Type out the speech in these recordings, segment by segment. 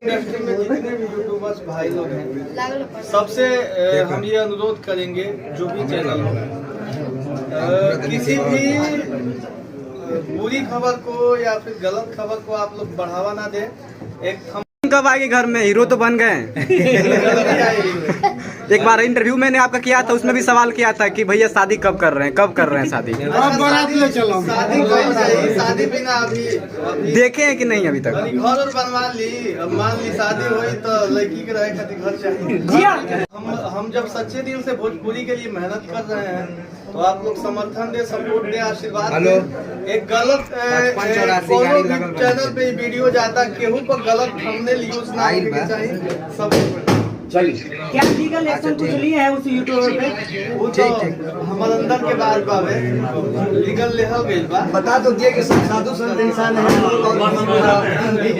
Industry में जितने भी यूट्यूबर्स भाई लोग हैं सबसे हम ये अनुरोध करेंगे जो भी चैनल हो किसी भी बुरी खबर को या फिर गलत खबर को आप लोग बढ़ावा ना दें। एक कब आएंगे घर में? हीरो तो बन गए। एक बार इंटरव्यू मैंने आपका किया था, उसमें भी सवाल किया था कि भैया शादी कब कर रहे हैं शादी? शादी बिना अभी देखे हैं कि नहीं अभी तक? घर और बनवा ली। अब मान ली शादी हुई तो लड़की के रहे खातिर घर चाहिए। हम जब सच्चे दिल से भोजपुरी के लिए मेहनत कर रहे हैं तो आप लोग समर्थन दे, सपोर्ट दे, आशीर्वाद दे। एक गलत चैनल पे वीडियो जाता केहू पर गलत थंबनेल यूज ना करके चाहिए सब। क्या लीगल एक्शन कुछ लिए है उस यूट्यूबर पे? वो तो हमारे अंदर के बात बावे लीगल लेहल गइल बा। बता तो दिए कि साधु संत इंसान है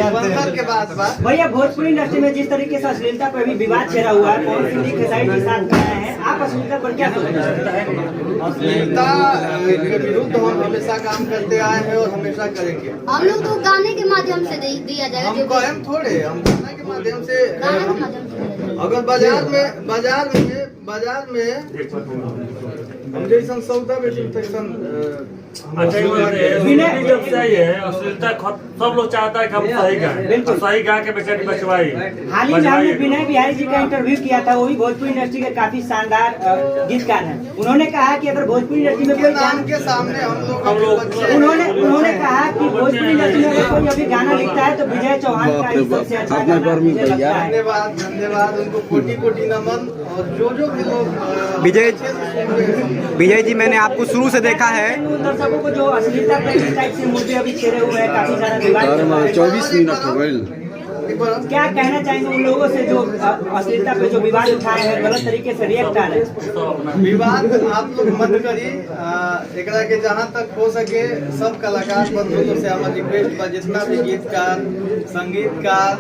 अंदर के बात बा। भैया भोजपुरी इंडस्ट्री में जिस तरीके से अश्लीलता पर भी विवाद छिड़ा हुआ है, पवन सिंह खेसारी के साथ गए हैं, आप अश्लीलता पर क्या सोचते हैं? अश्लीलता के विरुद्ध हम हमेशा काम करते आए हैं और हमेशा करेंगे। हम लोग तो गाने के माध्यम से दिया जाएगा। हम कहम थोड़े, हम गाने के माध्यम से गाने के माध्यम से अगर बाजार में हम जैसन सौदा बेचू तैसन जब से ही है अश्लीलता सब लोग चाहता है कि हम सही गाएं, सही गा के बेचारी बचवाई। हाल ही में हमने विनय बिहारी जी का इंटरव्यू किया था, वो भी भोजपुरी इंडस्ट्री के काफी शानदार गीतकार हैं। उन्होंने कहा कि अगर भोजपुरी इंडस्ट्री में कोई नाम के सामने हम लोग उन्होंने कहा कि भोजपुरी इंडस्ट्री में अगर कोई अभी गाना लिखता है तो विजय चौहान का ही सबसे अच्छा गाना मुझे लगता है। धन्यवाद उनको कोटि कोटि नमन। और जो भी लोग विजय जी, मैंने आपको शुरू से देखा है। दर्शकों को जो अश्लीलता पर इस टाइप से मुद्दे अभी छेड़े हुए हैं, काफी सारा विवाद 24 मिनट हो गए। क्या कहना चाहेंगे उन लोगों से जो अश्लीलता पे जो विवाद उठाए हैं, गलत तरीके से रिएक्ट आ रहे हैं? विवाद आप लोग मत करिए। एकरा के जहाँ तक हो सके सब कलाकार बंधुओं से हमारी रिक्वेस्ट बा, जितना भी गीतकार, संगीतकार,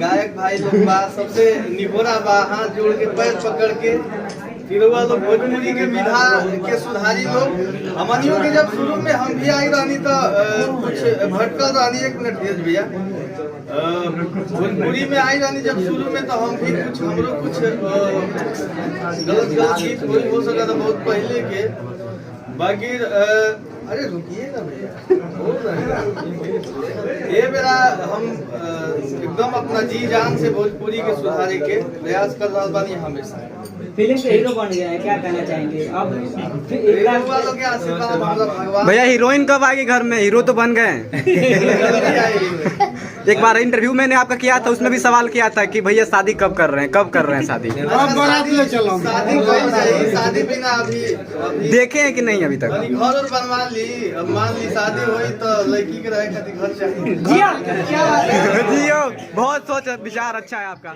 गायक भाई लोग बा, सबसे निहोरा बा, हाथ जोड़ के पैर पकड़ के फिर वो लोग भोजपुरी के विधा के सुधारी लोग। हमनियों के जब शुरू में हम भी आई रहनी तो कुछ भटकल रहनी। एक मिनट भेज भैया। भोजपुरी में आई रहनी जब शुरू में तो हम भी कुछ हमरो कुछ गलत गीत हो सका था बहुत पहले के। बाकी अरे रुकिए ना भैया, ये मेरा हम एकदम अपना जी जान से भोजपुरी के सुधारे के प्रयास कर रहा बानी हमेशा। फिल्म के हीरो बन गया है, क्या कहना चाहेंगे? अब वालों के आशीर्वाद हमारा भगवान। भैया हीरोइन कब आएगी घर में? हीरो तो बन गए। एक बार इंटरव्यू मैंने आपका किया था, उसमें भी सवाल किया था कि भैया शादी कब कर रहे हैं शादी? शादी बिना अभी देखे हैं कि नहीं अभी तक? घर और बनवा ली। अब मान ली शादी हुई तो लड़की के रहे खातिर घर चाहिए। जी, क्या बात है? जियो, बहुत सोच विचार अच्छा है आपका।